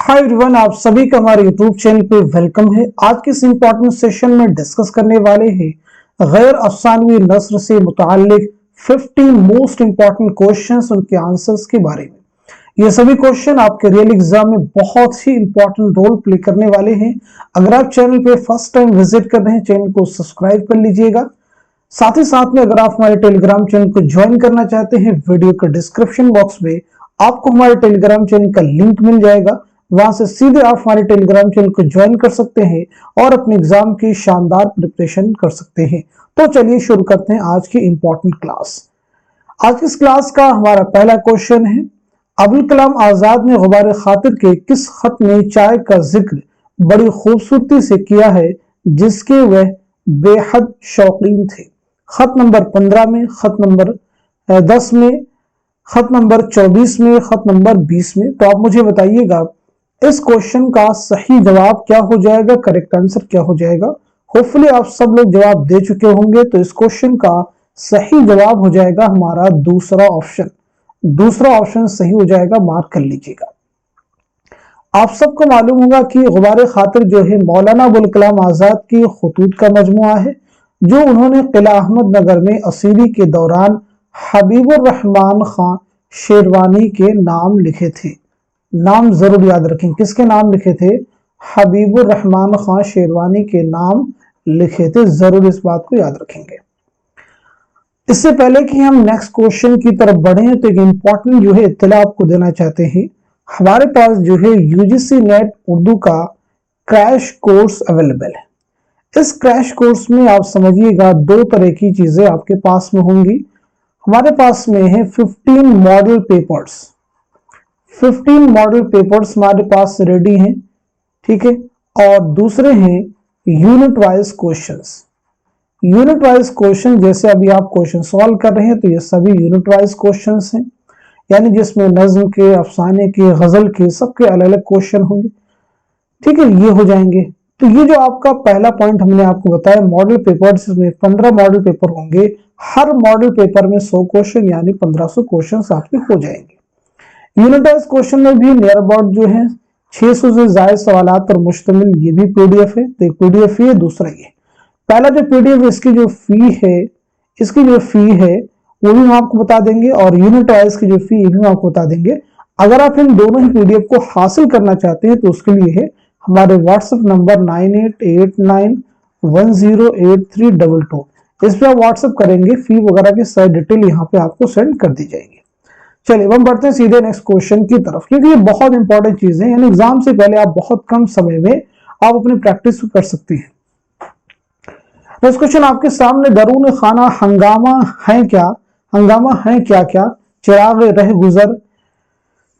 Hi everyone, आप सभी का हमारे यूट्यूब चैनल पे वेलकम है। आज के इस इंपॉर्टेंट सेशन में डिस्कस करने वाले हैं गैर अफसानवी नस्र से मुताल्लिक 50 मोस्ट इंपॉर्टेंट क्वेश्चंस, उनके आंसर्स के बारे में। ये सभी क्वेश्चन आपके रियल एग्जाम में बहुत ही इंपॉर्टेंट रोल प्ले करने वाले हैं। अगर आप चैनल पे फर्स्ट टाइम विजिट कर रहे हैं, चैनल को सब्सक्राइब कर लीजिएगा। साथ ही साथ में अगर आप हमारे टेलीग्राम चैनल को ज्वाइन करना चाहते हैं, वीडियो के डिस्क्रिप्शन बॉक्स में आपको हमारे टेलीग्राम चैनल का लिंक मिल जाएगा। वहां से सीधे आप हमारे टेलीग्राम चैनल को ज्वाइन कर सकते हैं और अपने एग्जाम की शानदार प्रिपरेशन कर सकते हैं। तो चलिए शुरू करते हैं आज की इंपॉर्टेंट क्लास। आज की इस क्लास का हमारा पहला क्वेश्चन है, अबुल कलाम आजाद ने गुबार खातिर के किस खत में चाय का जिक्र बड़ी खूबसूरती से किया है जिसके वह बेहद शौकीन थे? खत नंबर 15 में, खत नंबर 10 में, खत नंबर 24 में, खत नंबर 20 में। तो आप मुझे बताइएगा इस क्वेश्चन का सही जवाब क्या हो जाएगा, करेक्ट आंसर क्या हो जाएगा। होपफुली आप सब लोग जवाब दे चुके होंगे। तो इस क्वेश्चन का सही जवाब हो जाएगा हमारा दूसरा ऑप्शन। दूसरा ऑप्शन सही हो जाएगा, मार्क कर लीजिएगा। आप सबको मालूम होगा कि गुबार खातिर जो है मौलाना अबुल कलाम आजाद की खुतूत का मजमुआ है, जो उन्होंने किला अहमद नगर में असीरी के दौरान हबीबुर रहमान खान शेरवानी के नाम लिखे थे। नाम जरूर याद रखें, किसके नाम लिखे थे? हबीबुर रहमान खान शेरवानी के नाम लिखे थे। जरूर इस बात को याद रखेंगे। इससे पहले कि हम नेक्स्ट क्वेश्चन की तरफ बढ़े तो एक इंपॉर्टेंट जो है इत्तला आपको देना चाहते हैं। हमारे पास जो है यूजीसी नेट उर्दू का क्रैश कोर्स अवेलेबल है। इस क्रैश कोर्स में आप समझिएगा दो तरह की चीजें आपके पास में होंगी। हमारे पास में है 15 मॉडल पेपर्स। 15 मॉडल पेपर्स हमारे पास रेडी हैं, ठीक है। और दूसरे हैं unit wise questions. Unit wise question जैसे अभी आप क्वेश्चन सॉल्व कर रहे हैं तो ये सभी यूनिट वाइज क्वेश्चंस हैं, यानी जिसमें नज्म के, अफसाने के, गजल के, सबके अलग अलग क्वेश्चन होंगे, ठीक है। ये हो जाएंगे। तो ये जो आपका पहला पॉइंट हमने आपको बताया मॉडल पेपर्स, इसमें 15 मॉडल पेपर होंगे। हर मॉडल पेपर में 100 क्वेश्चन यानी 1500 क्वेश्चन आपके हो जाएंगे। यूनिटाइज क्वेश्चन में भी नियर अबाउट जो है 600 से ज्यादा सवाल पर मुश्तमिल ये भी पीडीएफ है। तो एक पीडीएफ है, दूसरा ये पहला जो पीडीएफ इसकी जो फी है, इसकी जो फी है वो भी हम आपको बता देंगे, और यूनिटाइज की जो फी भी हम आपको बता देंगे। अगर आप इन दोनों ही पीडीएफ को हासिल करना चाहते हैं तो उसके लिए है हमारे व्हाट्सएप नंबर 9889108322। इस पर आप व्हाट्सएप करेंगे, फी वगैरह की सारी डिटेल यहाँ पे आपको सेंड कर दी जाएगी। चलिए हम बढ़ते हैं सीधे नेक्स्ट क्वेश्चन की तरफ, क्योंकि ये बहुत इंपॉर्टेंट चीज है। यानी एग्जाम से पहले आप बहुत कम समय में आप अपनी प्रैक्टिस कर सकते हैं। नेक्स्ट क्वेश्चन आपके सामने, दरून खाना हंगामा है क्या? हंगामा है क्या क्या? चिराग रह गुजर,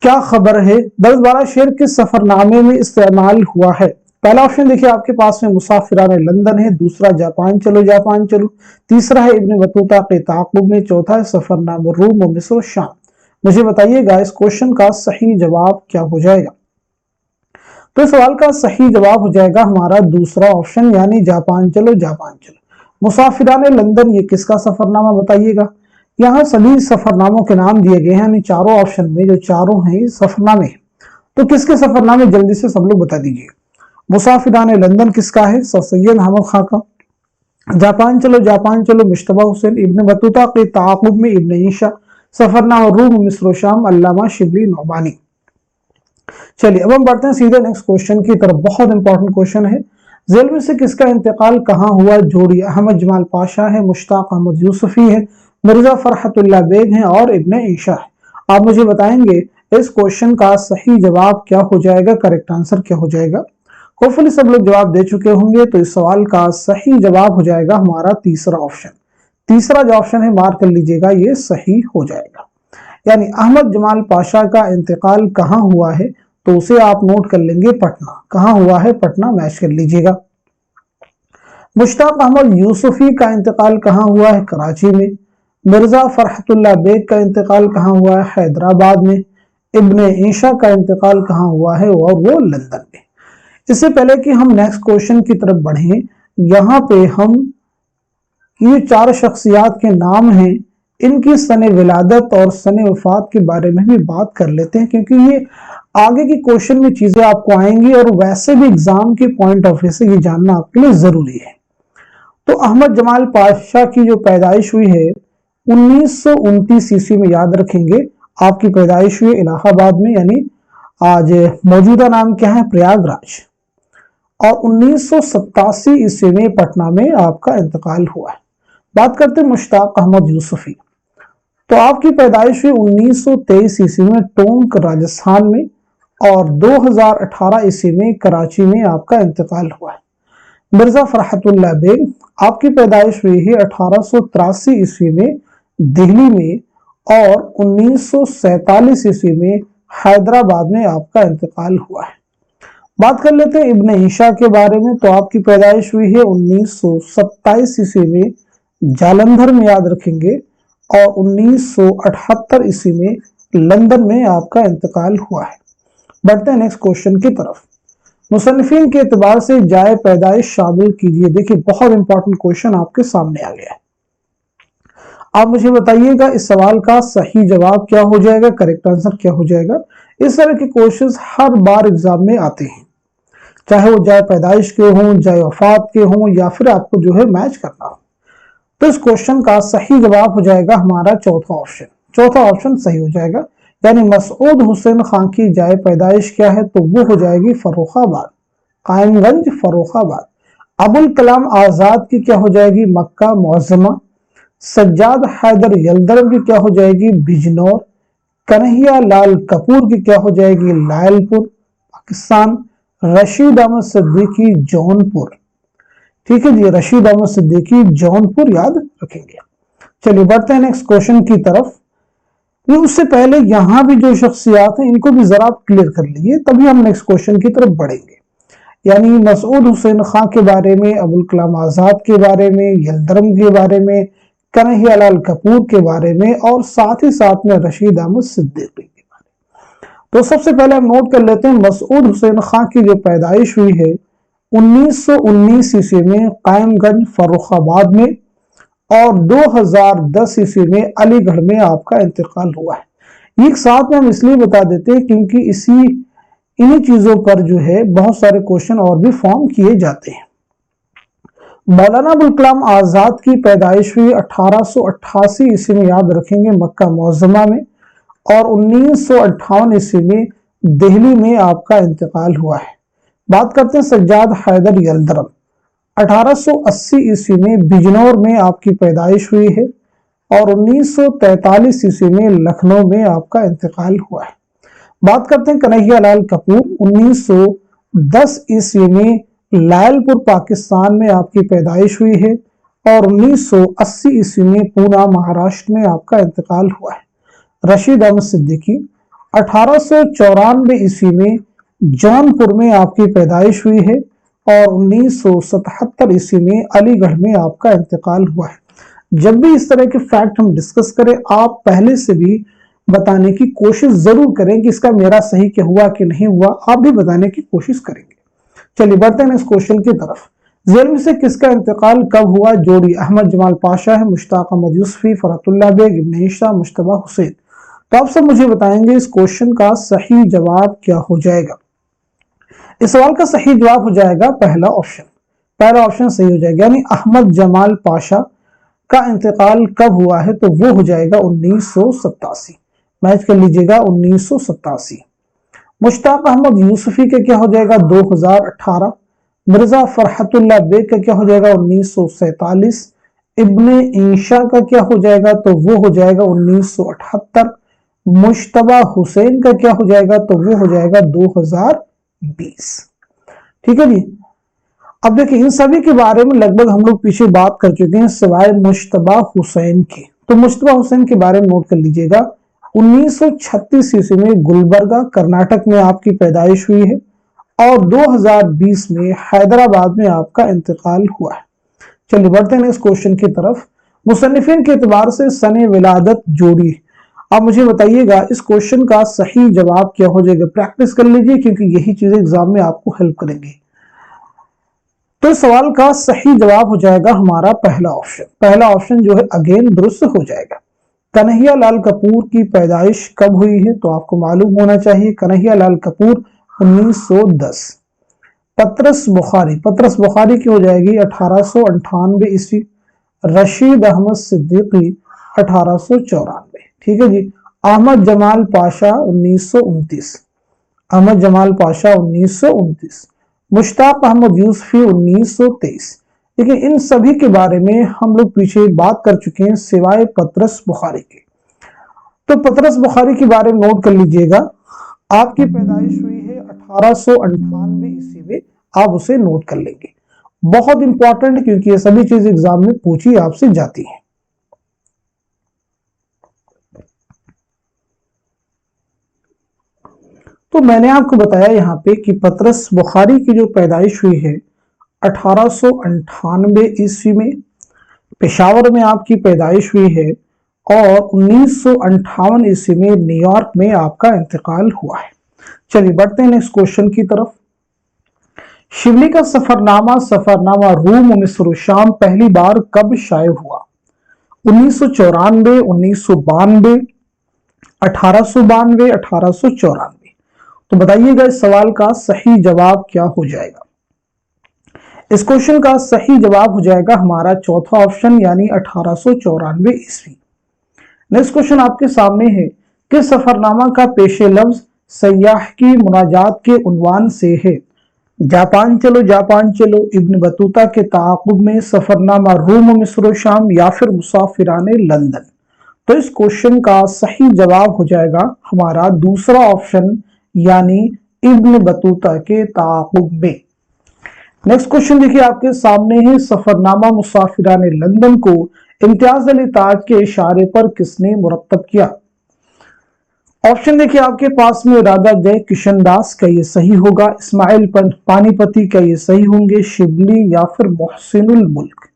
क्या खबर है? 10-12 शेर किस सफरनामे में इस्तेमाल हुआ है? पहला ऑप्शन देखिए आपके पास में मुसाफिराने लंदन है, दूसरा जापान चलो जापान चलो, तीसरा है इब्न बतूता के ताक़ुब में, चौथा है सफरनामा रूम और मिस्र शाम। मुझे बताइएगा इस क्वेश्चन का सही जवाब क्या हो जाएगा। तो इस सवाल का सही जवाब हो जाएगा हमारा दूसरा ऑप्शन, यानी जापान चलो जापान चलो। मुसाफिराने लंदन ये किसका सफरनामा बताइएगा? यहाँ सभी सफरनामों के नाम दिए गए हैं, यानी चारों ऑप्शन में जो चारों हैं सफरनामे। तो किसके सफरनामे जल्दी से सब लोग बता दीजिए। मुसाफिराने लंदन किसका है? सर सैयद अहमद खां का। जापान चलो मुश्तबा हुसैन, इब्न बतूता के ताक़ुब में इब्न ईशा, सफरनामा रूम मिस्र शाम अल्लामा शिबली नौबानी। चलिए अब हम बढ़ते हैं सीधे नेक्स्ट क्वेश्चन की तरफ। बहुत इंपॉर्टेंट क्वेश्चन है, जेल में से किसका इंतकाल कहाँ हुआ? जोड़ी अहमद जमाल पाशा है, मुश्ताक अहमद यूसुफी है, मिर्जा फरहतुल्लाह बेग है और इब्न ईशा है। आप मुझे बताएंगे इस क्वेश्चन का सही जवाब क्या हो जाएगा, करेक्ट आंसर क्या हो जाएगा। होपफुली सब लोग जवाब दे चुके होंगे। तो इस सवाल का सही जवाब हो जाएगा हमारा तीसरा ऑप्शन। तीसरा जो ऑप्शन है मार्क कर लीजिएगा, ये सही हो जाएगा। यानी अहमद जमाल पाशा का इंतकाल कहाँ हुआ है, तो उसे आप नोट कर लेंगे पटना। कहाँ हुआ है? पटना, मैच कर लीजिएगा। मुश्ताक अहमद यूसुफी का इंतकाल कहाँ हुआ है? कराची में। मिर्जा फरहतुल्लाह बेग का इंतकाल कहाँ हुआ है? हैदराबाद में। इब्न ईशा का इंतकाल कहाँ हुआ है? और वो लंदन में। इससे पहले कि हम नेक्स्ट क्वेश्चन की तरफ बढ़े, यहाँ पे हम ये चार शख्सियात के नाम हैं, ان کی سن ولادت اور سن وفات کے بارے میں بھی بات کر لیتے ہیں، کیونکہ یہ آگے کی کوشچن میں چیزیں آپ کو آئیں گی اور ویسے بھی ایگزام کے پوائنٹ آف ویو سے یہ جاننا آپ کے لیے ضروری ہے۔ تو احمد جمال پاشا کی جو پیدائش ہوئی ہے 1929 عیسوی میں، یاد رکھیں گے آپ کی پیدائش ہوئی الہ آباد میں، یعنی آج موجودہ نام کیا ہے پریاگ راج، اور 1987 عیسوی میں پٹنہ میں آپ کا انتقال ہوا ہے۔ بات کرتے ہیں مشتاق احمد یوسفی، تو آپ کی پیدائش ہوئی 1923 عیسوی میں ٹونک راجستھان میں، اور 2018 عیسوی میں کراچی میں آپ کا انتقال ہوا ہے۔ مرزا فرحت اللہ بیگ، آپ کی پیدائش ہوئی ہے 1883 عیسوی میں دہلی میں، اور 1947 عیسوی میں حیدرآباد میں آپ کا انتقال ہوا ہے۔ بات کر لیتے ہیں ابن عیشا کے بارے میں، تو آپ کی پیدائش ہوئی ہے 1927 عیسوی میں جالندھر میں، یاد رکھیں گے، اور 1978 عیسوی میں لندن میں آپ کا انتقال ہوا ہے۔ بڑھتے ہیں نیکسٹ کوشچن کی طرف۔ مصنفین کے اعتبار سے جائے پیدائش شامل کیجئے۔ دیکھیں بہت امپورٹنٹ کوشچن آپ کے سامنے آ گیا ہے، آپ مجھے بتائیے گا اس سوال کا صحیح جواب کیا ہو جائے گا، کریکٹ آنسر کیا ہو جائے گا۔ اس طرح کے کوشچنز ہر بار ایگزام میں آتے ہیں، چاہے وہ جائے پیدائش کے ہوں، جائے وفات کے ہوں، یا پھر آپ کو جو ہے میچ کرنا ہو۔ تو اس کوشچن کا صحیح جواب ہو جائے گا ہمارا چوتھا آپشن، چوتھا آپشن صحیح ہو جائے گا، یعنی مسعود حسین خان کی جائے پیدائش کیا ہے، تو وہ ہو جائے گی فروخ آباد، قائم گنج فروخ آباد۔ ابوالکلام آزاد کی کیا ہو جائے گی، مکہ معظمہ۔ سجاد حیدر یلدرم کی کیا ہو جائے گی، بجنور۔ کنہیا لال کپور کی کیا ہو جائے گی، لائل پور پاکستان۔ رشید احمد صدیقی جونپور، ٹھیک ہے جی، رشید احمد صدیقی جونپور یاد رکھیں گے۔ چلیے بڑھتے ہیں نیکسٹ کوشچن کی طرف۔ اس سے پہلے یہاں بھی جو شخصیات ہیں ان کو بھی ذرا کلیئر کر لیجیے، تبھی ہم نیکسٹ کوشچن کی طرف بڑھیں گے۔ یعنی مسعود حسین خان کے بارے میں، ابوالکلام آزاد کے بارے میں، یلدرم کے بارے میں، کنہیا لال کپور کے بارے میں، اور ساتھ ہی ساتھ میں رشید احمد صدیقی کے بارے میں۔ تو سب سے پہلے ہم نوٹ کر لیتے ہیں مسعود حسین خان کی جو پیدائش ہوئی ہے 1919 عیسوی میں قائم گنج فروخ آباد میں، اور 2010 عیسوی میں علی گڑھ میں آپ کا انتقال ہوا ہے۔ یہ ایک ساتھ میں ہم اس لیے بتا دیتے ہیں کیونکہ انہی چیزوں پر جو ہے بہت سارے کوشچن اور بھی فارم کیے جاتے ہیں۔ مولانا ابوالکلام آزاد کی پیدائش ہوئی 1888 عیسوی میں، یاد رکھیں گے، مکہ معظمہ میں، اور 1958 عیسوی میں دہلی میں آپ کا انتقال ہوا ہے۔ بات کرتے ہیں سجاد حیدر یلدرم، 1880 عیسوی میں بجنور میں آپ کی پیدائش ہوئی ہے، اور 1943 عیسوی میں لکھنؤ میں آپ کا انتقال ہوا ہے۔ بات کرتے ہیں کنہیا لال کپور، 1910 عیسوی میں لائل پور پاکستان میں آپ کی پیدائش ہوئی ہے، اور 1980 عیسوی میں پونا مہاراشٹر میں آپ کا انتقال ہوا ہے۔ رشید احمد صدیقی، 1894 عیسوی میں جونپور میں آپ کی پیدائش ہوئی ہے، اور 1977 عیسوی میں علی گڑھ میں آپ کا انتقال ہوا ہے۔ جب بھی اس طرح کے فیکٹ ہم ڈسکس کریں، آپ پہلے سے بھی بتانے کی کوشش ضرور کریں کہ اس کا میرا صحیح کیا ہوا کہ نہیں ہوا، آپ بھی بتانے کی کوشش کریں گے۔ چلیے بڑھتے ہیں اس کوشچن کی طرف۔ ذیل میں سے کس کا انتقال کب ہوا؟ جوڑی احمد جمال پاشا ہے، مشتاق احمد یوسفی، فرحت اللہ بیگ، ابن عیشا، مجتبیٰ حسین۔ تو آپ سب مجھے بتائیں گے اس کوشچن کا صحیح جواب کیا ہو جائے گا۔ اس سوال کا صحیح جواب ہو جائے گا پہلا آپشن، پہلا آپشن صحیح ہو جائے گا، یعنی احمد جمال پاشا کا انتقال کب ہوا ہے، تو وہ ہو جائے گا 1987، میچ کر لیجئے گا 1987۔ مشتاق احمد یوسفی کا کیا ہو جائے گا 2018۔ مرزا فرحت اللہ بیگ کا کیا ہو جائے گا 1947۔ ابن عیشا کا کیا ہو جائے گا، تو وہ ہو جائے گا 1978۔ مجتبیٰ حسین کا کیا ہو جائے گا، تو وہ ہو جائے گا 2020۔ ٹھیک ہے جی، اب دیکھیں ان سبھی کے بارے میں لگ بھگ ہم لوگ پیچھے بات کر چکے ہیں سوائے مجتبیٰ حسین کی۔ تو مجتبیٰ حسین کے بارے میں نوٹ کر لیجئے گا، 1936 عیسوی میں گلبرگہ کرناٹک میں آپ کی پیدائش ہوئی ہے، اور 2020 میں حیدرآباد میں آپ کا انتقال ہوا ہے۔ چلیے بڑھتے ہیں اس کوشچن کی طرف۔ مصنفین کے اعتبار سے سن ولادت جوڑی۔ آپ مجھے بتائیے گا اس کوشچن کا صحیح جواب کیا ہو جائے گا، پریکٹس کر لیجئے کیونکہ یہی چیزیں ایگزام میں آپ کو ہیلپ کریں گی۔ تو اس سوال کا صحیح جواب ہو جائے گا ہمارا پہلا آپشن، پہلا آپشن جو ہے اگین درست ہو جائے گا۔ कन्हैया लाल कपूर की पैदाइश कब हुई है? तो आपको मालूम होना चाहिए, कन्हैया लाल कपूर 1910। पतरस बुखारी की हो जाएगी 1898 ईस्वी। रशीद अहमद सिद्दीकी 1894। ठीक है जी। अहमद जमाल पाशा 1929। अहमद जमाल पाशा 1929। मुश्ताक अहमद यूसुफी 1923। देखिए इन सभी के बारे में हम लोग पीछे बात कर चुके हैं सिवाय पतरस बुखारी के। तो पतरस बुखारी के बारे में नोट कर लीजिएगा, आपकी पैदाइश हुई है 1898 ईस्वी में, आप उसे नोट कर लेंगे। बहुत इंपॉर्टेंट, क्योंकि ये सभी चीज एग्जाम में पूछी आपसे जाती है। तो मैंने आपको बताया यहाँ पे कि पतरस बुखारी की जो पैदाइश हुई है 1898 ईस्वी में, पेशावर में आपकी पैदाइश हुई है, और 1958 ईस्वी में न्यूयॉर्क में आपका इंतकाल हुआ है। चलिए बढ़ते हैं नेक्स्ट क्वेश्चन की तरफ। शिबली का सफरनामा रूम मिस्र शाम पहली बार कब शाये हुआ? 1994, 1992, 1892, 1894। तो बताइएगा इस सवाल का सही जवाब क्या हो जाएगा? इस क्वेश्चन का सही जवाब हो जाएगा हमारा चौथा ऑप्शन, यानी 1894 ईस्वी। नेक्स्ट क्वेश्चन आपके सामने है, किस सफरनामा का पेशे लफ्ज सयाह की मुनाजात के उन्वान से है? जापान चलो जापान चलो, इब्न बतूता के ताक़ुब में, सफरनामा रूम मिस्र शाम, या फिर मुसाफिराने लंदन। तो इस क्वेश्चन का सही जवाब हो जाएगा हमारा दूसरा ऑप्शन, यानी इब्न बतूता के ताक़ुब में। नेक्स्ट क्वेश्चन देखिए आपके सामने है, सफरनामा मुसाफिराने लंदन को इम्तियाज अली ताज के इशारे पर किसने मुरत्तब किया? ऑप्शन देखिए आपके पास में, राधा जय किशन दास का ये सही होगा, इस्माइल पानीपति का ये सही होंगे, शिबली, या फिर मोहसिनुल मुल्क।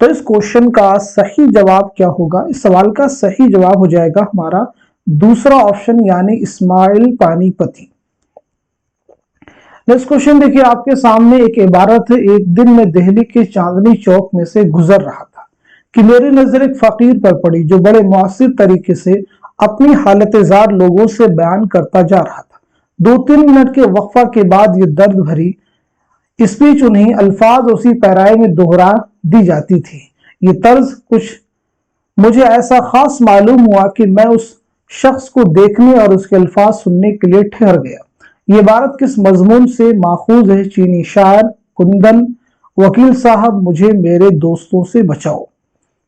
तो इस क्वेश्चन का सही जवाब क्या होगा? इस सवाल का सही जवाब हो जाएगा हमारा दूसरा ऑप्शन, यानी इस्माइल पानीपति। नेक्स्ट क्वेश्चन देखिए आपके सामने एक इबारत है, एक दिन मैं दिल्ली के चांदनी चौक में से गुजर रहा था कि मेरी नजर एक फकीर पर पड़ी जो बड़े मुअस्सिर तरीके से अपनी हालत-ए-जार लोगों से बयान करता जा रहा था। 2-3 मिनट के वक्फा के बाद ये दर्द भरी स्पीच उन्हीं अल्फाज उसी पैराए में दोहरा दी जाती थी। ये तर्ज कुछ मुझे ऐसा खास मालूम हुआ कि मैं उस शख्स को देखने और उसके अल्फाज सुनने के लिए ठहर गया। ये इबारत किस मजमून से माखूज है? चीनी शायर कुंदन, वकील साहब मुझे मेरे दोस्तों से बचाओ।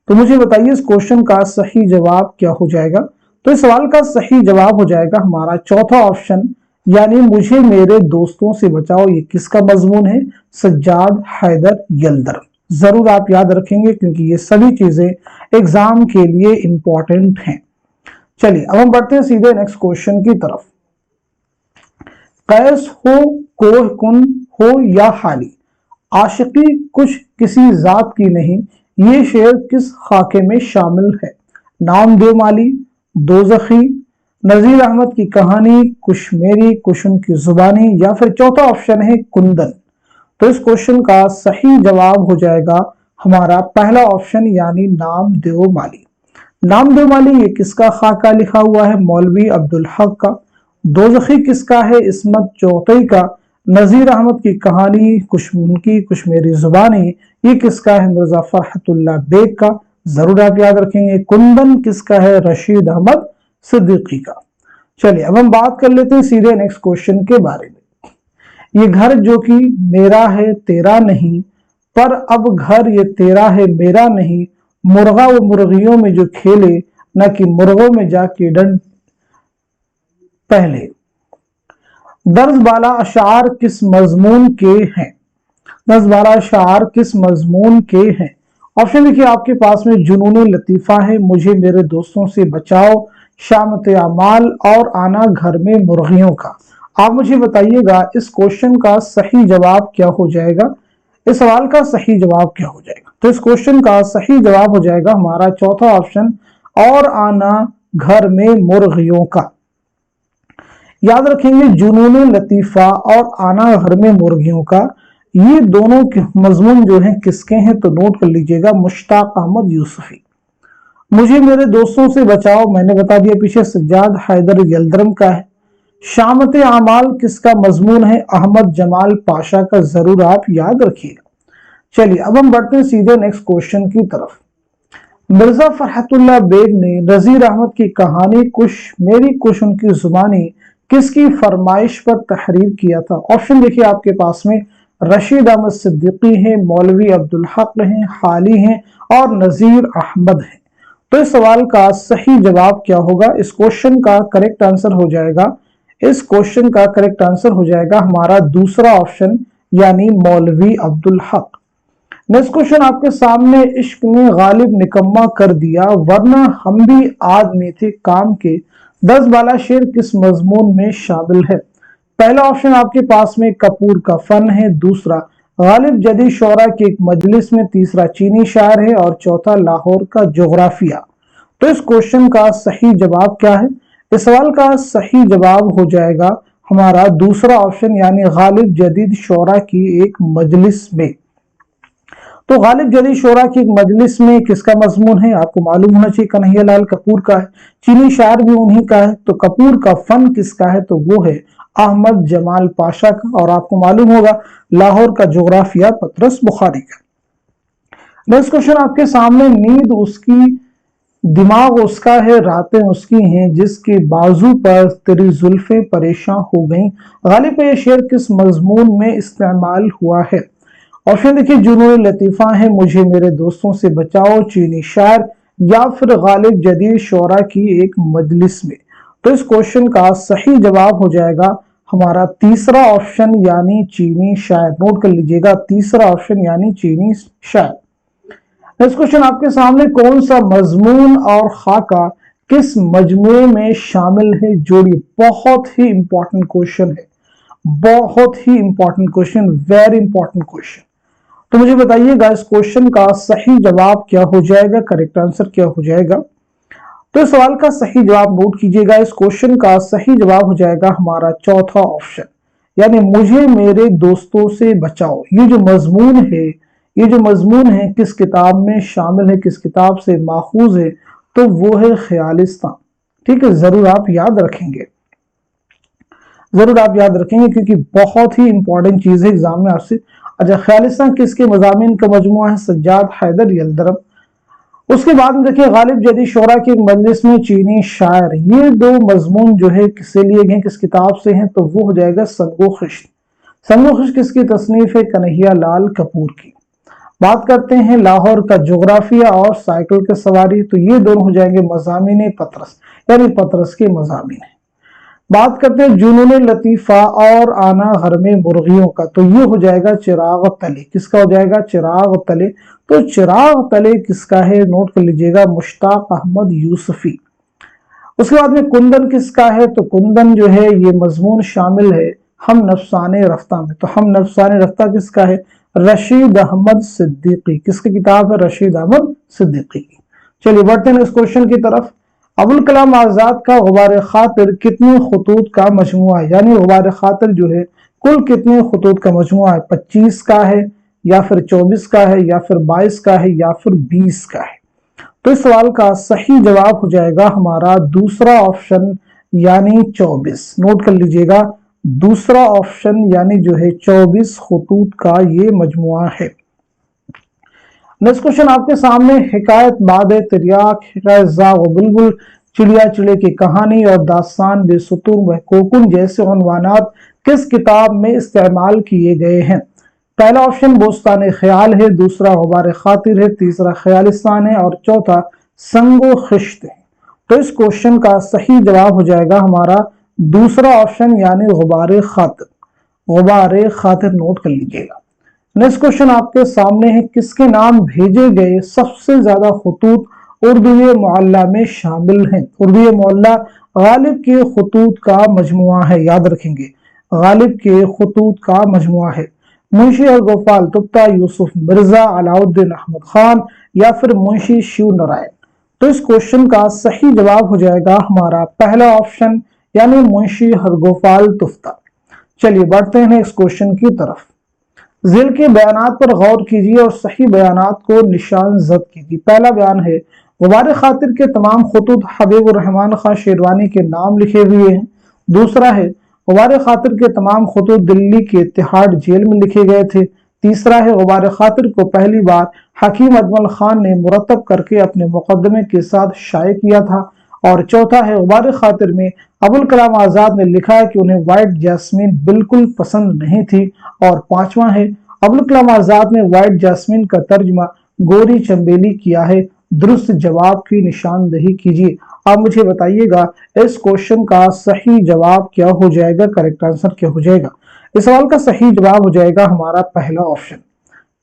तो मुझे बताइए इस क्वेश्चन का सही जवाब क्या हो जाएगा? तो इस सवाल का सही जवाब हो जाएगा हमारा चौथा ऑप्शन, यानी मुझे मेरे दोस्तों से बचाओ। ये किसका मजमून है? सज्जाद हैदर यलदर। जरूर आप याद रखेंगे, क्योंकि ये सभी चीजें एग्जाम के लिए इंपॉर्टेंट हैं। चलिए अब हम बढ़ते हैं सीधे नेक्स्ट क्वेश्चन की तरफ। कैस हो, कोह कुन हो या हाली, आशिकी कुछ किसी जात की नहीं, ये शेर किस खाके में शामिल है? नामदेव माली, दोज़खी, नजीर अहमद की कहानी, कुछ मेरी कुछ उनकी जुबानी, या फिर चौथा ऑप्शन है कुंदन। तो इस क्वेश्चन का सही जवाब हो जाएगा हमारा पहला ऑप्शन, यानी नामदेव माली। नामदेव माली ये किसका खाका लिखा हुआ है? मौलवी अब्दुल हक का। दोज़खी किसका है? इस्मत चौथई का। नजीर अहमद की कहानी, कुछ उनकी कुछ मेरी जुबानी, ये किसका है? मिर्जा फरहतुल्लाह बेग का। जरूर आप याद रखेंगे। कुंदन किसका है? रशीद अहमद सिद्दीकी का। चलिए अब हम बात कर लेते हैं सीधे नेक्स्ट क्वेश्चन के बारे में। ये घर जो कि मेरा है तेरा नहीं, पर अब घर ये तेरा है मेरा नहीं, मुर्गा व मुर्गियों में जो खेले, न कि मुर्गों में जाके डंड पहले। दर्ज बाला अशार किस मजमून के हैं? दर्ज बाला अशार किस मजमून के हैं? ऑप्शन देखिए आपके पास में, जुनून लतीफा है, मुझे मेरे दोस्तों से बचाओ, शामत अमाल, और आना घर में मुर्गियों का। आप मुझे बताइएगा इस क्वेश्चन का सही जवाब क्या हो जाएगा? इस सवाल का सही जवाब क्या हो जाएगा? तो इस क्वेश्चन का सही जवाब हो जाएगा हमारा चौथा ऑप्शन, और आना घर में मुर्गियों का। याद रखेंगे जुनून लतीफा और आना घर में मुर्गियों का, ये दोनों मजमून जो हैं किसके हैं? तो नोट कर लीजिएगा, मुश्ताक अहमद यूसुफी। मुझे मेरे दोस्तों से बचाओ, मैंने बता दिया पीछे, सज्जाद हैदर यल्दरम का है। शामत आमाल किसका मजमून है? अहमद जमाल पाशा का। जरूर आप याद रखिएगा। चलिए अब हम बढ़ते हैं सीधे नेक्स्ट क्वेश्चन की तरफ। मिर्जा फरहतुल्लाह बेग ने नजीर अहमद की कहानी कुश मेरी कुश उनकी जुबानी किसकी फरमाइश पर तहरीर किया था? ऑप्शन देखिए आपके पास में, रशीद अहमद सिद्दीकी हैं, मौलवी अब्दुल हक हैं, हाली हैं और नजीर अहमद हैं। तो इस सवाल का सही जवाब क्या होगा? इस क्वेश्चन का करेक्ट आंसर हो जाएगा, इस क्वेश्चन का करेक्ट आंसर हो जाएगा हमारा दूसरा ऑप्शन, यानी मौलवी अब्दुल हक। नेक्स्ट क्वेश्चन आपके सामने, इश्क ने गालिब निकम्मा कर दिया वरना हम भी आदमी थे काम के, 10 बाला शेर किस मजमून में शामिल है? पहला ऑप्शन आपके पास में कपूर का फन है, दूसरा गालिब जदीद शोरा की एक मजलिस में, तीसरा चीनी शायर है और चौथा लाहौर का जोग्राफिया। तो इस क्वेश्चन का सही जवाब क्या है? इस सवाल का सही जवाब हो जाएगा हमारा दूसरा ऑप्शन, यानी गालिब जदीद शोरा की एक मजलिस में। तो गालिब जदीद शोरा की एक मजलिस में किसका मजमून है? आपको मालूम होना चाहिए कन्हैया लाल कपूर का है। चीनी शायर भी उन्हीं का है। तो कपूर का फन किसका है? तो वो है अहमद जमाल पाशा का। और आपको मालूम होगा लाहौर का जोग्राफिया पतरस बुखारी का। नेक्स्ट क्वेश्चन आपके सामने, नींद उसकी दिमाग उसका है रातें उसकी हैं, जिसके बाजू पर तेरी जुल्फें परेशान हो गईं, गालिब ये शेर किस मजमून में इस्तेमाल हुआ है? ऑप्शन देखिए, जुनून लतीफा है, मुझे मेरे दोस्तों से बचाओ, चीनी शायर या फिर गालिब जदीद शोरा की एक मजलिस में। तो इस क्वेश्चन का सही जवाब हो जाएगा हमारा तीसरा ऑप्शन, यानी चीनी शायर। नोट कर लीजिएगा, तीसरा ऑप्शन यानी चीनी शायर। नेक्स्ट क्वेश्चन आपके सामने, कौन सा मजमून और खाका किस मजमुए में शामिल है? जोड़ी। बहुत ही इंपॉर्टेंट क्वेश्चन है, बहुत ही important question, very important question. तो मुझे बताइएगा इस क्वेश्चन का सही जवाब क्या हो जाएगा, करेक्ट आंसर क्या हो जाएगा? तो इस सवाल का सही जवाब नोट कीजिएगा, इस क्वेश्चन का सही जवाब हो जाएगा हमारा चौथा ऑप्शन, यानी मुझे मेरे दोस्तों से बचाओ। ये जो मजमून है, ये जो मजमून है किस किताब में शामिल है, किस किताब से माखूज है? तो वो है ख्यालिस्तान। ठीक है, जरूर आप याद रखेंगे, जरूर आप याद रखेंगे, क्योंकि बहुत ही इंपॉर्टेंट चीज है एग्जाम में आपसे। अच्छा, ख्यालिस्तान किसके मजामीन का मजमुआ है? सज्जाद हैदर यल्दरम। उसके बाद में देखिए, गालिब जदीद शोरा की एक मजलिस में, चीनी शायर। ये दो मजमून जो है किससे लिए गए, किस किताब से हैं? तो वो हो जाएगा संगो खिश्त। संगो खिश्त किसकी तसनीफ है? कन्हैया लाल कपूर की। बात करते हैं लाहौर का जोग्राफिया और साइकिल के सवारी, तो ये दोनों हो जाएंगे मजामीन पतरस, यानी पतरस के मजामीन है। बात करते हैं जुनून लतीफा और आना घर में मुर्गियों का, तो ये हो जाएगा चिराग तले। किसका हो जाएगा? चिराग तले। तो चिराग तले किसका है? नोट कर लीजिएगा, मुश्ताक अहमद यूसुफी। उसके बाद में कुंदन किसका है? तो कुंदन जो है ये मजमून शामिल है हम नफसाने रफ्ता में। तो हम नफसाने रफ्ता किसका है? रशीद अहमद सिद्दीकी। किसकी किताब है? रशीद अहमद सिद्दीकी की। चलिए बढ़ते हैं इस क्वेश्चन की तरफ। अबुल कलाम आजाद का गुबार खातिर कितने खतूत का मजमुआ है? यानी गुबार खातिर जो है कुल कितने खतूत का मजमुआ है? 25 का है, या फिर 24 का है, या फिर 22 का है, या फिर 20 का है? तो इस सवाल का सही जवाब हो जाएगा हमारा दूसरा ऑप्शन, यानी 24। नोट कर लीजिएगा, दूसरा ऑप्शन यानी जो है 24 खतूत का ये मजमुआ है। नेक्स्ट क्वेश्चन आपके सामने, हिकायत बाद तिरयाक, हिकायत ज़ा व बुलबुल, चिड़िया चिड़े की कहानी और दास्तान बेसुतून व कोकुन जैसे उन्वानात किस किताब में इस्तेमाल किए गए हैं? पहला ऑप्शन बोस्तान ख्याल है, दूसरा गुबार खातिर है, तीसरा ख्यालिस्तान है और चौथा संगो खिश्त है। तो इस क्वेश्चन का सही जवाब हो जाएगा हमारा दूसरा ऑप्शन, यानी गुबार खातिर। गुबार खातिर नोट कर लीजिएगा। नेक्स्ट क्वेश्चन आपके सामने है, किसके नाम भेजे गए सबसे ज्यादा खतूत उर्दू मोहल्ला में शामिल हैं? उर्दू मोहल्ला गालिब के खतूत का मजमुआ है, याद रखेंगे, गालिब के खतूत का मजमुआ है। मुंशी गोपाल तुप्ता, यूसुफ मिर्जा, अलाउद्दीन अहमद खान या फिर मुंशी शिव नारायण? तो इस क्वेश्चन का सही जवाब हो जाएगा हमारा पहला ऑप्शन, यानी मुंशी हरगोपाल तुफ्ता। चलिए बढ़ते हैं इस क्वेश्चन की तरफ। जिल के बयानात पर गौर कीजिए और सही बयानात को निशान जद कीजिए। पहला बयान है, गुबार खातिर के तमाम खतूत हबीबुर रहमान खां शेरवानी के नाम लिखे हुए हैं। दूसरा है गुबार खातिर के तमाम खतूत दिल्ली के तिहाड़ जेल में लिखे गए थे। तीसरा है गुबार खातिर को पहली बार हकीम अजमल खान ने मुरतब करके अपने मुकदमे के साथ शाये किया था। और चौथा है गुबार खातिर में अबुल कलाम आजाद ने लिखा है कि उन्हें व्हाइट जैस्मीन बिल्कुल पसंद नहीं थी। और पांचवा है अबुल कलाम आजाद ने व्हाइट जैस्मीन का तर्जुमा गोरी चंबेली किया है। दुरुस्त जवाब की निशानदही कीजिए। आप मुझे बताइएगा इस क्वेश्चन का सही जवाब क्या हो जाएगा, करेक्ट आंसर क्या हो जाएगा। इस सवाल का सही जवाब हो जाएगा हमारा पहला ऑप्शन।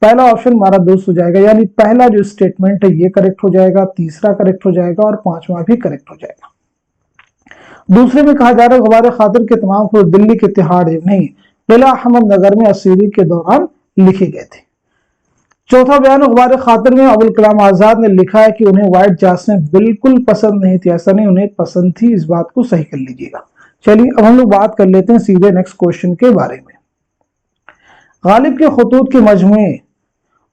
पहला ऑप्शन हमारा दोस्त हो जाएगा, यानी पहला जो स्टेटमेंट है ये करेक्ट हो जाएगा, तीसरा करेक्ट हो जाएगा और पांचवा भी करेक्ट हो जाएगा। दूसरे में कहा जा रहा है गुबार खातिर के तमाम खतूत दिल्ली के तिहाड़ नहीं किला अहमद नगर में असीरी के दौरान लिखे गए थे। चौथा बयान गुबार खातिर में अबुल कलाम आजाद ने लिखा है कि उन्हें व्हाइट जैस्मीन बिल्कुल पसंद नहीं थी। ऐसा नहीं, उन्हें पसंद थी। इस बात को सही कर लीजिएगा। चलिए अब हम लोग बात कर लेते हैं सीधे नेक्स्ट क्वेश्चन के बारे में। गालिब के खतूत के मजमुए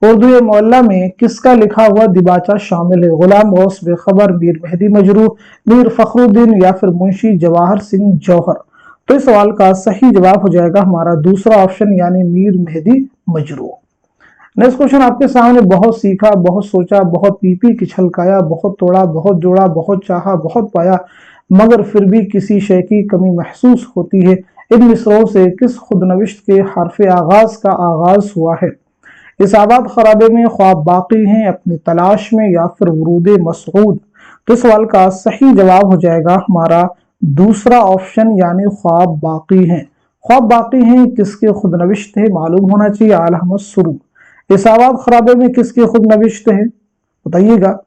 उर्दू मोहल्ला में किसका लिखा हुआ दिबाचा शामिल है? गुलाम गौस बेखबर, मीर मेहदी मजरूह, मीर फखरुद्दीन या फिर मुंशी जवाहर सिंह जौहर। तो इस सवाल का सही जवाब हो जाएगा हमारा दूसरा ऑप्शन, यानी मीर मेहदी मजरूह। नेक्स्ट क्वेश्चन आपके सामने, बहुत सीखा, बहुत सोचा, बहुत पीपी की छलकाया, बहुत तोड़ा, बहुत जोड़ा, बहुत चाहा, बहुत पाया, मगर फिर भी किसी शय की कमी महसूस होती है। इन मिसरों से किस खुदनविश्त के हरफ आगाज का आगाज हुआ है? इस आबाद खराबे में, ख्वाब बाकी हैं, अपनी तलाश में या फिर वरूद मसऊद। तो सवाल का सही जवाब हो जाएगा हमारा दूसरा ऑप्शन, यानी ख्वाब बाकी हैं। ख्वाब बाकी हैं किसके खुदनविश्त है? मालूम होना चाहिए आला अहमद सुरूर। इस आबाद खराबे में किसकी खुदनविश्त है बताइएगा।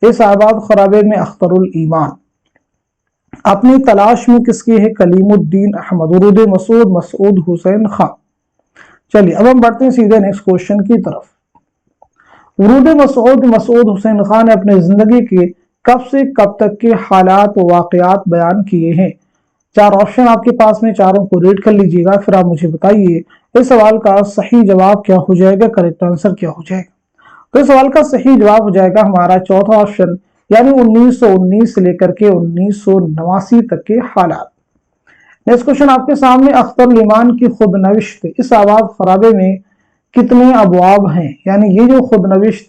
इस आबाद खराबे में अख्तरुल ईमान। अपनी तलाश में किसकी है? कलीमुद्दीन अहमद। वरूद मसूद मसूद हुसैन खां। चलिए अब हम बढ़ते हैं सीधे नेक्स्ट क्वेश्चन की तरफ। वरूद मसूद मसूद हुसैन खान ने अपने जिंदगी के कब से कब तक के हालात व वाकयात बयान किए हैं? चार ऑप्शन आपके पास में, चारों को रीड कर लीजिएगा, फिर आप मुझे बताइए इस सवाल का सही जवाब क्या हो जाएगा, करेक्ट आंसर क्या हो जाएगा। तो इस सवाल का सही जवाब हो जाएगा हमारा चौथा ऑप्शन, यानी 1919 से लेकर के 1989 तक के हालात। नेक्स्ट क्वेश्चन आपके सामने, अख्तर ईमान की खुदनविश्त इस आबाद खराबे में कितने अबवाब हैं? यानी ये जो खुदनविश्त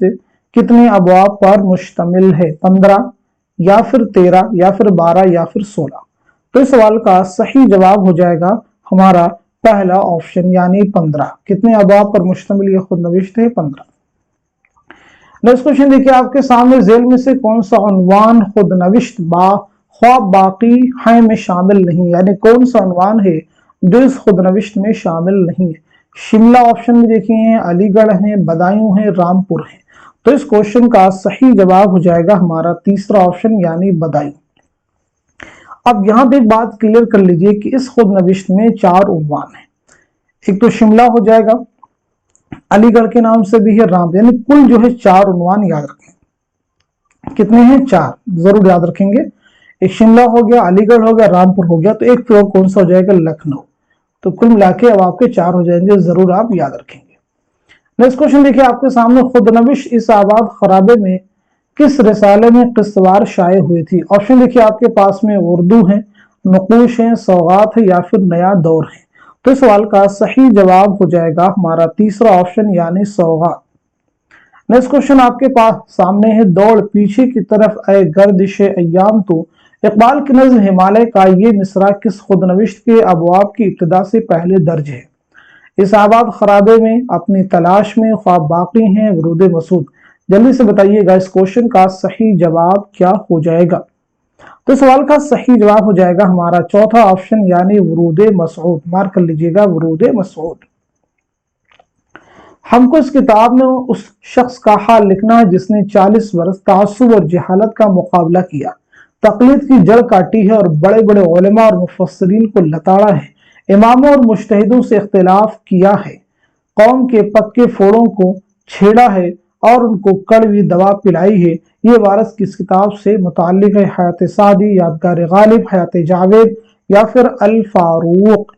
कितने अबवाब पर मुश्तमिल है? 15 या फिर 13 या फिर 12 या फिर 16। तो इस सवाल का सही जवाब हो जाएगा हमारा पहला ऑप्शन, यानी 15। कितने अबवाब पर मुश्तमिल ये खुदनविश्त है? 15। नेक्स्ट क्वेश्चन देखिए आपके सामने, जेल में से कौन सा उन्वान खुदनविश्त ख्वाब बाकी है में शामिल नहीं? यानी कौन सा उन्वान है जो इस खुदनविश्त में शामिल नहीं है? शिमला ऑप्शन में देखिए हैं, अलीगढ़ है, बदायूं है, रामपुर है। तो इस क्वेश्चन का सही जवाब हो जाएगा हमारा तीसरा ऑप्शन, यानी बदायूं। अब यहां पे एक बात क्लियर कर लीजिए कि इस खुदनविश्त में 4 उन्वान है। एक तो शिमला हो जाएगा, अलीगढ़ के नाम से भी है, राम, यानी कुल जो है 4 उन्वान याद रखें। कितने हैं? 4, जरूर याद रखेंगे। एक शिमला हो गया, अलीगढ़ हो गया, रामपुर हो गया, तो एक फिर कौन सा हो जाएगा? लखनऊ। तो कुल मिला के अब आपके 4 हो जाएंगे, जरूर आप याद रखेंगे। नेक्स्ट क्वेश्चन देखिए आपके सामने, खुदनविश्त इस आबाद खराबे में किस रिसाले में किस्तवार शाये हुई थी? ऑप्शन देखिए आपके पास में, उर्दू है, नकूश है, सौगात है या फिर नया दौर है। तो इस सवाल का सही जवाब हो जाएगा हमारा तीसरा ऑप्शन, यानी सौगात। नेक्स्ट क्वेश्चन आपके पास सामने है, दौड़ पीछे की तरफ ए गर्दिश अय्याम तो इकबाल की नज़्म हिमालय का ये मिसरा किस खुदनविश्त के अबवाब की इब्तिदा से पहले दर्ज है? इस आबाद खराबे में, अपनी तलाश में, ख्वाब बाकी हैं, वरूद मसूद। जल्दी से बताइएगा इस क्वेश्चन का सही जवाब क्या हो जाएगा। तो सवाल का सही जवाब हो जाएगा हमारा चौथा ऑप्शन, यानी वरूद मसूद। मार्क कर लीजिएगा, वरूद मसूद। हमको इस किताब में उस शख्स का हाल लिखना है जिसने 40 वर्ष तासुब और जहालत का मुकाबला किया, तकलीद की जड़ काटी है और बड़े बड़े उलमा और मुफस्सिरीन को लताड़ा है, इमामों और मुज्तहिदों से इख्तिलाफ किया है, कौम के पक्के फोड़ों को छेड़ा है और उनको कड़वी दवा पिलाई है। ये वारस किस किताब से मुताल्लिक है? हयात सादी, यादगार गालिब, हयात जावेद या फिर अल फारूक।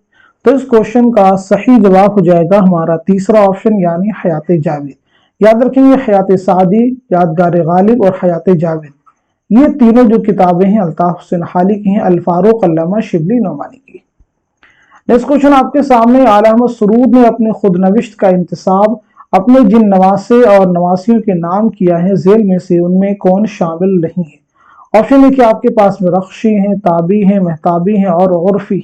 तो इस क्वेश्चन का सही जवाब हो जाएगा हमारा तीसरा ऑप्शन, यानी हयात जावेद। याद रखेंगे हयात सादी, यादगार गालिब और हयात जावेद, ये तीनों जो किताबें हैं अल्ताफ हुसैन हाली की हैं, अल-फारूक अल्लामा शिबली नोमानी की। नेक्स्ट क्वेश्चन आपके सामने, आला अहमद सुरूद ने अपने खुद नविश्त का इंतसाब अपने जिन नवासे और नवासियों के नाम किया है झेल में से उनमें कौन शामिल नहीं है? ऑप्शन है कि आपके पास में रख्शी हैं, ताबी हैं, महताबी हैं और उर्फी।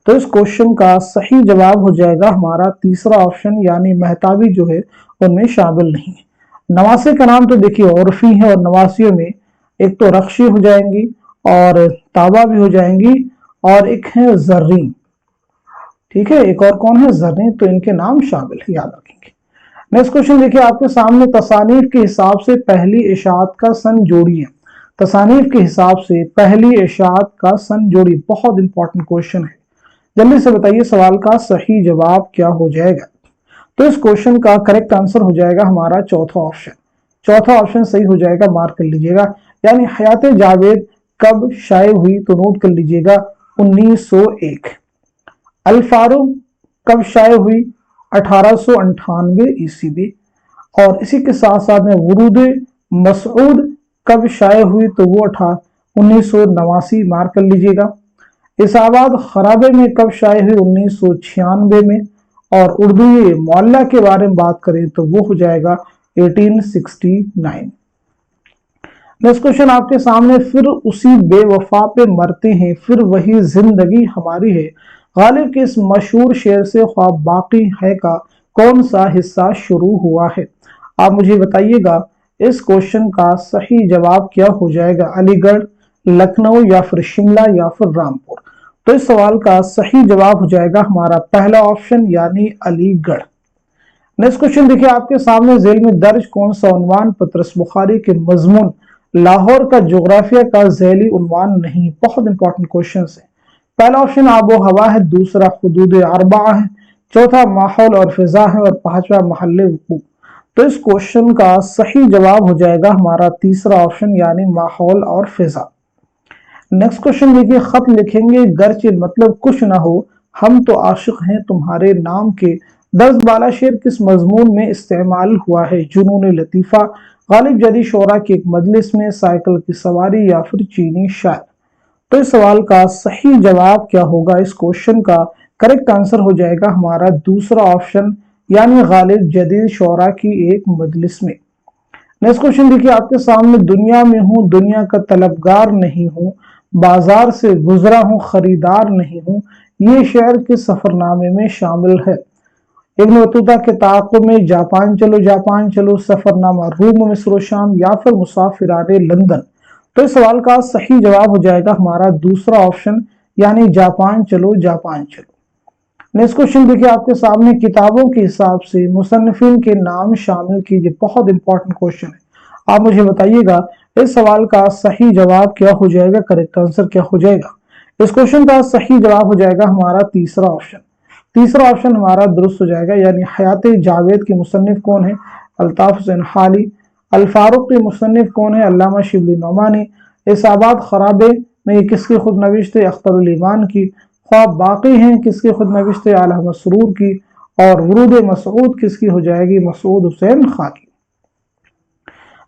तो इस क्वेश्चन का सही जवाब हो जाएगा हमारा तीसरा ऑप्शन, यानी महताबी जो है उनमें शामिल नहीं है। नवासे का नाम तो देखिए उर्फी है, और नवासियों में एक तो रख्शी हो जाएंगी और ताबा भी हो जाएंगी, और एक है जर्रीन। ठीक है, एक और कौन है? जर्रीन। तो इनके नाम शामिल है, याद रखेंगे। नेक्स्ट क्वेश्चन देखिए आपके सामने, तसानीफ के हिसाब से पहली इशाअत का सन जोड़िए। तसानीफ के हिसाब से पहली इशाअत का सन जोड़िए, बहुत इंपॉर्टेंट क्वेश्चन है। जल्दी से बताइए सवाल का सही जवाब क्या हो जाएगा? तो इस क्वेश्चन का करेक्ट आंसर हो जाएगा हमारा चौथा ऑप्शन। चौथा ऑप्शन सही हो जाएगा, मार्क कर लीजिएगा। यानी हयात जावेद कब शाये हुई? तो नोट कर लीजिएगा 1901। अल फारूक कब शाये हुई? 1898 ईस्वी। और इसी के साथ साथ में वुरूद मसऊद कब शाये हुई? तो वो 1989, मार्क कर लीजिएगा। इसाबाद खराबे में कब शाये हुई? 1996 में। और उर्दू मौला के बारे में बात करें तो वो हो जाएगा 1869। नेक्स्ट क्वेश्चन आपके सामने, फिर उसी बेवफा पे मरते हैं फिर वही जिंदगी हमारी है, गालिब के इस मशहूर शेर से ख्वाब बाकी है का कौन सा हिस्सा शुरू हुआ है? आप मुझे बताइएगा इस क्वेश्चन का सही जवाब क्या हो जाएगा? अलीगढ़, लखनऊ या फिर शिमला या फिर रामपुर? तो इस सवाल का सही जवाब हो जाएगा हमारा पहला ऑप्शन, यानी अलीगढ़। नेक्स्ट क्वेश्चन देखिए आपके सामने, झेल में दर्ज कौन सा उन्वान पत्रस बुखारी के मजमून लाहौर का जोग्राफिया का झेली उन्वान नहीं? बहुत इंपॉर्टेंट क्वेश्चन है। पहला ऑप्शन आबो हवा है, दूसरा हुदूद अरबा है, चौथा माहौल और फिजा है, और पांचवा महल वुकू। तो इस क्वेश्चन का सही जवाब हो जाएगा हमारा तीसरा ऑप्शन, यानी माहौल और फिजा। नेक्स्ट क्वेश्चन देखिए, खत लिखेंगे गरचे मतलब कुछ ना हो, हम तो आशिक हैं तुम्हारे नाम के, दर्ज बाला शेर किस मजमून में इस्तेमाल हुआ है? जुनून लतीफा, गालिब जदी शोरा की एक मजलिस में, साइकिल की सवारी या फिर चीनी शायर? तो इस सवाल का सही जवाब क्या होगा? इस क्वेश्चन का करेक्ट आंसर हो जाएगा हमारा दूसरा ऑप्शन, यानी गालिब जदीद शोरा की एक मजलिस में। नेक्स्ट क्वेश्चन देखिए आपके सामने, दुनिया में हूं दुनिया का तलबगार नहीं हूं, बाजार से गुजरा हूं खरीदार नहीं हूं, ये शेर के सफरनामे में शामिल है? इब्न बतूता के ताक़ुब में, जापान चलो जापान चलो, सफरनामा रूम मिस्र शाम, या फिर मुसाफिराने लंदन? तो इस सवाल का सही जवाब हो जाएगा हमारा दूसरा ऑप्शन, यानी जापान चलो जापान चलो। नेक्स्ट क्वेश्चन देखिए आपके सामने, किताबों के हिसाब से मुसन्निफिन के नाम शामिल कीजिए। बहुत इंपॉर्टेंट क्वेश्चन है, आप मुझे बताइएगा इस सवाल का सही जवाब क्या हो जाएगा? करेक्ट आंसर क्या हो जाएगा? इस क्वेश्चन का सही जवाब हो जाएगा हमारा तीसरा ऑप्शन। तीसरा ऑप्शन हमारा दुरुस्त हो जाएगा, यानी हयात जावेद के मुसन्निफ कौन है? अल्ताफ हुसैन हाली। अल फारूक के मुसन्निफ कौन है? अल्लामा शिबली नोमानी। इसाबाद खराबे में ये किसकी खुद नविश्त है? अख्तरुल ईमान की। ख्वाब बाकी हैं किसकी खुद नविश्त है? आला अहमद सुरूर की। और वुरूद मसऊद किसकी हो जाएगी? मसूद हुसैन खां की।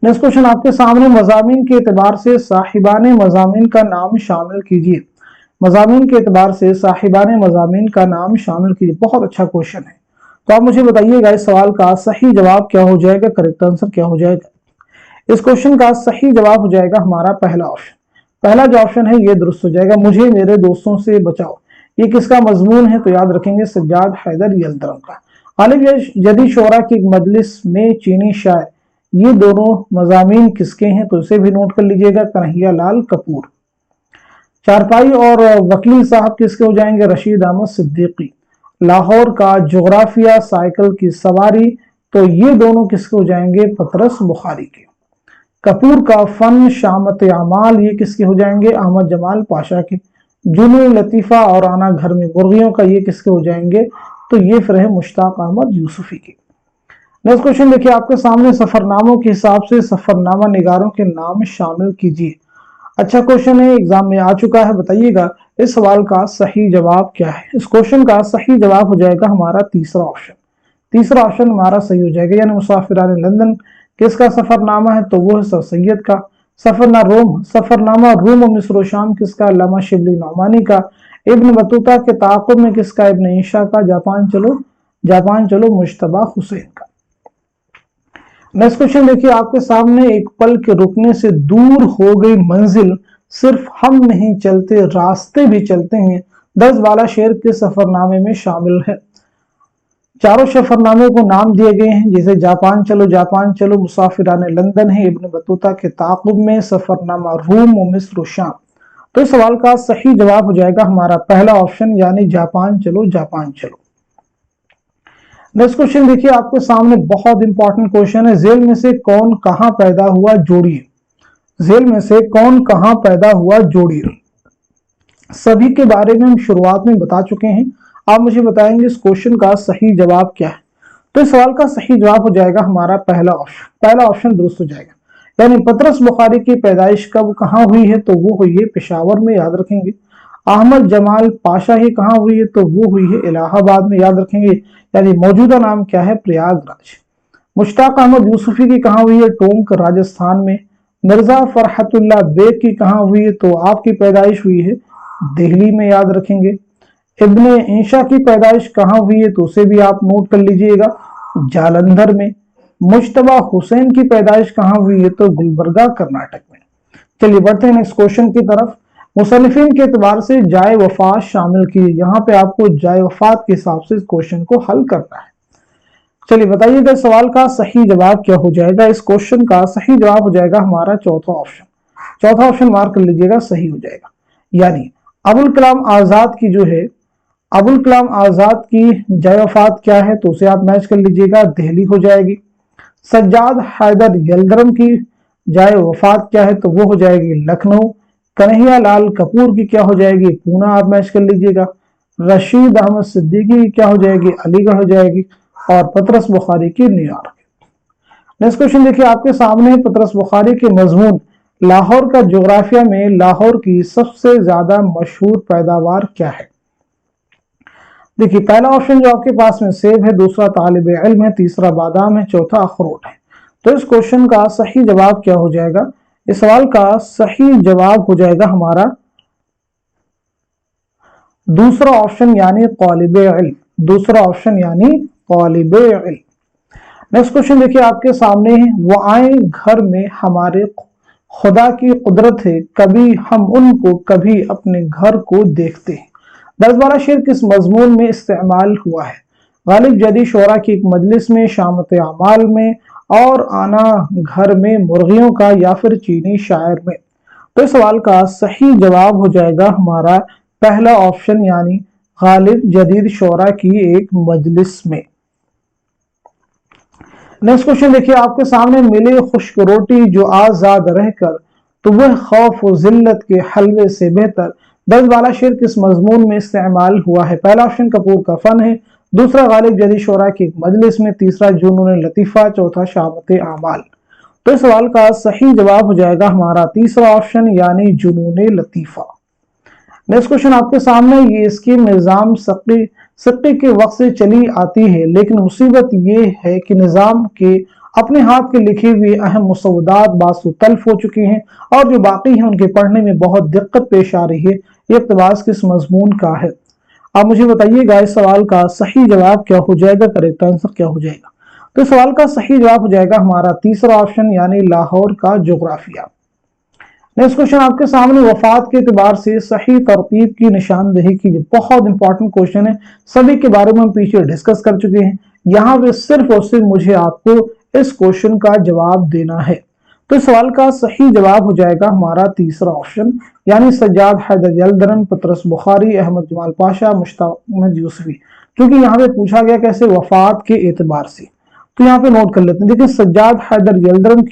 नेक्स्ट क्वेश्चन आपके सामने, मजामीन के एतबार से साहिबाने मजामीन का नाम शामिल कीजिए। मजामीन के एतबार से साहिबाने मजामीन का नाम शामिल कीजिए। बहुत अच्छा क्वेश्चन है, तो आप मुझे बताइएगा इस सवाल का सही जवाब क्या हो जाएगा? करेक्ट आंसर क्या हो जाएगा? इस क्वेश्चन का सही जवाब हो जाएगा हमारा पहला ऑप्शन। पहला जो ऑप्शन है ये दुरुस्त हो जाएगा, मुझे मेरे दोस्तों से बचाओ। ये किसका मजमून है? तो याद रखेंगे सज्जाद हैदर यल्दरम का। गालिब जदी शोरा की एक मजलिस में, चीनी शायर, ये दोनों मजामीन किसके हैं? तो इसे भी नोट कर लीजिएगा, कन्हैया लाल कपूर। चारपाई और वकील साहब किसके हो जाएंगे? रशीद अहमद सिद्दीकी। लाहौर का जोग्राफिया, साइकिल की सवारी, तो ये दोनों किसके हो जाएंगे? पतरस बुखारी के। कपूर का फन, शामत अमाल, ये किसके हो जाएंगे? अहमद जमाल पाशा के। जुनून लतीफा और आना घर में मुर्गियों का, ये किसके हो जाएंगे? तो ये फिर है मुश्ताक अहमद यूसुफी के। नेक्स्ट क्वेश्चन देखिए आपके सामने, सफरनामों के हिसाब से सफरनामा निगारों के नाम शामिल कीजिए। अच्छा क्वेश्चन है, एग्जाम में आ चुका है, बताइएगा इस सवाल का सही जवाब क्या है? इस क्वेश्चन का सही जवाब हो जाएगा हमारा तीसरा ऑप्शन। तीसरा ऑप्शन हमारा सही हो जाएगा, यानी मुसाफिरान लंदन किसका सफरनामा है, तो वो है सर सैयद का। सफरनामा रूम और मिस्र शाम किसका, अल्लामा शिबली नौमानी का। इब्न बतूता के ताक़ुब में किसका, इब्न ईशा का। जापान चलो मुश्तबा हुसैन का। नेक्स्ट क्वेश्चन देखिए आपके सामने, एक पल के रुकने से दूर हो गई मंजिल, सिर्फ हम नहीं चलते रास्ते भी चलते हैं, 10 वाला शेर के सफरनामे में शामिल है। चारों सफरनामे को नाम दिए गए हैं, जैसे जापान चलो, मुसाफिरान लंदन है, इब्न बतूता के ताक़ुब में, सफरनामा रूम और मिस्र शाम। तो इस सवाल का सही जवाब हो जाएगा हमारा पहला ऑप्शन, यानी जापान चलो। नेक्स्ट क्वेश्चन देखिए आपके सामने, बहुत इंपॉर्टेंट क्वेश्चन है, जेल में से कौन कहां पैदा हुआ जोड़िए। जेल में से कौन कहां पैदा हुआ जोड़िए। सभी के बारे में हम शुरुआत में बता चुके हैं, आप मुझे बताएंगे इस क्वेश्चन का सही जवाब क्या है। तो इस सवाल का सही जवाब हो जाएगा हमारा पहला ऑप्शन दुरुस्त हो जाएगा, यानी पतरस बुखारी की पैदाइश कब कहां हुई है, तो वो हुई है पेशावर में, याद रखेंगे। अहमद जमाल पाशा ही कहां हुई है, तो वो हुई है इलाहाबाद में, याद रखेंगे, यानी मौजूदा नाम क्या है, प्रयागराज। मुश्ताक अहमद यूसुफी की कहां हुई है, टोंक राजस्थान में। मिर्जा फरहतुल्लाह बेग की कहां हुई है, तो आपकी पैदाइश हुई है दिल्ली में, याद रखेंगे। इब्ने ईशा की पैदाइश कहां हुई है, तो उसे भी आप नोट कर लीजिएगा, जालंधर में। मुश्तबा हुसैन की पैदाइश कहां हुई है, तो गुलबर्गा कर्नाटक में। चलिए बढ़ते हैं नेक्स्ट क्वेश्चन की तरफ। मुसन्निफिन के एतबार से जाए वफात शामिल की, यहाँ पे आपको जाए वफात के हिसाब से इस क्वेश्चन को हल करना है। चलिए बताइएगा सवाल का सही जवाब क्या हो जाएगा। इस क्वेश्चन का सही जवाब हो जाएगा हमारा चौथा ऑप्शन मार्क कर लीजिएगा, सही हो जाएगा। यानी अबुल कलाम आजाद की जो है, अबुल कलाम आजाद की जाए वफात क्या है, तो उसे आप मैच कर लीजिएगा, दिल्ली हो जाएगी। सज्जाद हैदर यलदरम की जाए वफात क्या है, तो वो हो जाएगी लखनऊ। कन्हैया लाल कपूर की क्या हो जाएगी, पूना, आप मैच कर लीजिएगा। रशीद अहमद सिद्दीकी की क्या हो जाएगी, अलीगढ़ हो जाएगी। और पतरस बुखारी की न्यूयॉर्क। नेक्स्ट क्वेश्चन देखिए आपके सामने, पतरस बुखारी के मजमून लाहौर का जोग्राफिया में लाहौर की सबसे ज्यादा मशहूर पैदावार क्या है। देखिए पहला ऑप्शन जो आपके पास में सेब है, दूसरा तालिब इल्म है, तीसरा बादाम है, चौथा अखरोट है। तो इस क्वेश्चन का सही जवाब क्या हो जाएगा। इस सवाल का सही जवाब हो जाएगा हमारा दूसरा ऑप्शन, यानी तालिब इल्म। दूसरा ऑप्शन यानी तालिब इल्म। नेक्स्ट क्वेश्चन देखिए आपके सामने है, वो आए घर में हमारे खुदा की कुदरत है, कभी हम उनको कभी अपने घर को देखते हैं। 10 वाला शेर किस मजमून में इस्तेमाल हुआ है। गालिब जदी शोरा की एक मजलिस में, शामत अमाल में, और आना घर में मुर्गियों का, या फिर चीनी शायर में। तो इस सवाल का सही जवाब हो जाएगा हमारा पहला ऑप्शन, यानी गालिब जदीद शोरा की एक मजलिस में। नेक्स्ट क्वेश्चन देखिए आपके सामने, मिले खुश्क रोटी जो आजाद रहकर, तो वह खौफ व जिल्लत के हलवे से बेहतर। 10 वाला शेर किस मजमून में इस्तेमाल हुआ है। पहला ऑप्शन कपूर का फन है, दूसरा गालिब जदी शोरा की एक मजलिस में, तीसरा जुनून लतीफा, चौथा शामत आमाल। तो इस सवाल का सही जवाब हो जाएगा हमारा तीसरा ऑप्शन, यानी जुनून लतीफा। नेक्स्ट क्वेश्चन आपके सामने, ये स्कीम निजाम सिक्के के वक्त से चली आती है, लेकिन मुसीबत ये है कि निजाम के अपने हाथ के लिखे हुए अहम मुसव्वदात बासु तल्फ हो चुके हैं, और जो बाकी हैं उनके पढ़ने में बहुत दिक्कत पेश आ रही है। ये इक़्तिबास किस मजमून का है। आप मुझे बताइएगा इस सवाल का सही जवाब क्या हो जाएगा, करेक्ट आंसर क्या हो जाएगा। तो इस सवाल का सही जवाब हो जाएगा हमारा तीसरा ऑप्शन, यानी लाहौर का जोग्राफिया। नेक्स्ट क्वेश्चन आपके सामने, वफात के एतबार से सही तरतीब की निशानदेही कीजिए। बहुत इंपॉर्टेंट क्वेश्चन है, सभी के बारे में हम पीछे डिस्कस कर चुके हैं। यहाँ पे सिर्फ और सिर्फ मुझे आपको इस क्वेश्चन का जवाब देना है। तो इस सवाल का सही जवाब हो जाएगा हमारा तीसरा ऑप्शन, यानी सज्जाद हैदर यलदरम, पतरस बुखारी, अहमद जमाल पाशा, मुश्ताक अहमद यूसुफी। क्योंकि यहाँ पे पूछा गया कैसे, वफात के एतबार से, तो यहाँ पे नोट कर लेते हैं। देखिए सज्जाद हैदर यलदरम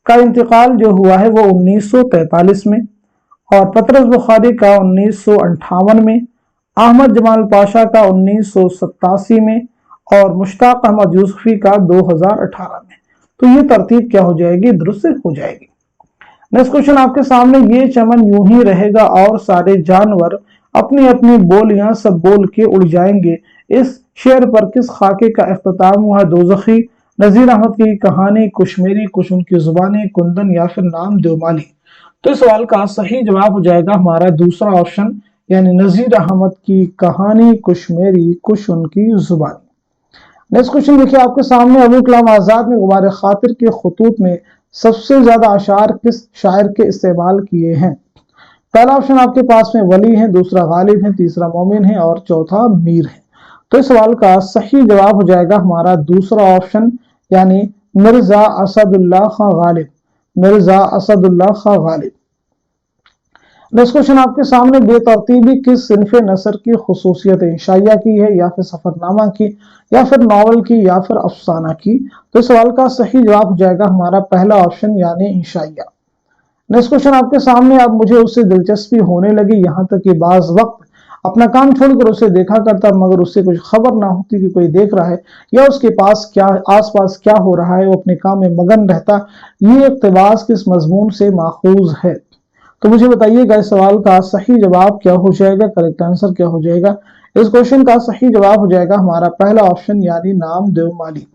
का इंतकाल जो हुआ है वो 1943 में, और पतरस बुखारी का 1958 में, अहमद जमाल पाशा का 1987 में, और मुश्ताक अहमद यूसुफी का 2018 में। तो ये तरतीब क्या हो जाएगी, दुरुस्त हो जाएगी। नेक्स्ट क्वेश्चन आपके सामने, ये चमन यूं ही रहेगा और सारे जानवर अपनी अपनी बोलियां सब बोल के उड़ जाएंगे, इस शेर पर किस खाके का इख्तिताम हुआ? दोज़खी, नज़ीर अहमद की कहानी, कुशमेरी, कुछ उनकी जुबानी, कुंदन या फिर नाम देवमाली। तो इस सवाल का सही जवाब हो जाएगा हमारा दूसरा ऑप्शन, यानी नज़ीर अहमद की कहानी, कुशमेरी, कुछ उनकी जुबानी। नेक्स्ट क्वेश्चन देखिए आपके सामने, अबुल कलाम आजाद ने गुबार खातिर के खतूत में सबसे ज्यादा अशार किस शायर के इस्तेमाल किए हैं? पहला ऑप्शन आपके पास में वली है, दूसरा गालिब है, तीसरा मोमिन है और चौथा मीर है। तो इस सवाल का सही जवाब हो जाएगा हमारा दूसरा ऑप्शन, यानी मिर्जा असदुल्लाह खां गालिब। मिर्जा असदुल्लाह खां गालिब। नेक्स्ट क्वेश्चन आपके सामने, बेतरतीबी किस सिनफे नसर की खुसूसियत है? इंशाइया की है, या फिर सफरनामा की, या फिर नावल की, या फिर अफसाना की? तो इस सवाल का सही जवाब हो जाएगा हमारा पहला ऑप्शन, यानी इंशाइया। नेक्स्ट क्वेश्चन आपके सामने, अब मुझे उससे दिलचस्पी होने लगी यहाँ तक कि बाज वक्त अपना काम छोड़कर उसे देखा करता, मगर उससे कुछ खबर ना होती कि कोई देख रहा है या उसके पास क्या आसपास क्या हो रहा है, वो अपने काम में मगन रहता। ये इक़्तिबास किस मजमून से माखूज है? तो मुझे बताइएगा इस सवाल का सही जवाब क्या हो जाएगा, करेक्ट आंसर क्या हो जाएगा? इस क्वेश्चन का सही जवाब हो जाएगा हमारा पहला ऑप्शन, यानी नाम देवमाली।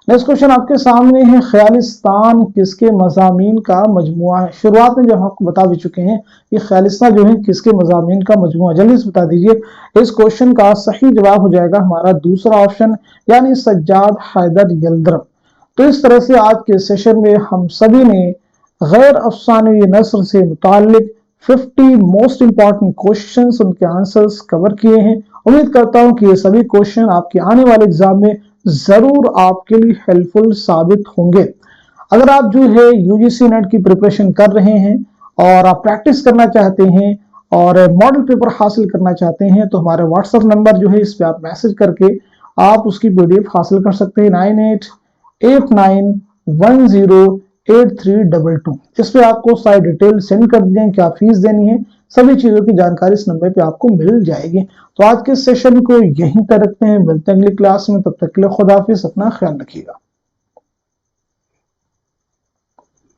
नेक्स्ट क्वेश्चन आपके सामने है, ख्यालिस्तान किसके मज़ामीन का मजमुआ है? शुरुआत में जब हम आपको बता भी चुके हैं कि ख्यालिस्तान जो है किसके मज़ामीन का मजमुआ, जल्दी से बता दीजिए। इस क्वेश्चन का सही जवाब हो जाएगा हमारा दूसरा ऑप्शन, यानी सज्जाद हैदर यल्दरम। तो इस तरह से आज के सेशन में हम सभी ने गैर अफसानवी नस्र से मुताल्लिक 50 मोस्ट इंपॉर्टेंट क्वेश्चंस, उनके आंसर्स कवर किए हैं। उम्मीद करता हूं कि ये सभी क्वेश्चन आपके आने वाले एग्जाम में जरूर आपके लिए हेल्पफुल साबित होंगे। अगर आप जो है यूजीसी नेट की प्रिपरेशन कर रहे हैं और आप प्रैक्टिस करना चाहते हैं और मॉडल पेपर हासिल करना चाहते हैं, तो हमारे व्हाट्सएप नंबर जो है इस पे आप मैसेज करके आप उसकी पीडीएफ हासिल कर सकते हैं। 9889108322। इस पे आपको सारी डिटेल सेंड कर दीजिए, क्या फीस देनी है, सभी चीजों की जानकारी इस नंबर पे आपको मिल जाएगी। तो आज के सेशन को यहीं तक रखते हैं, मिलते हैं अगली क्लास में, तब तक के लिए खुदा हाफिज, अपना ख्याल रखिएगा।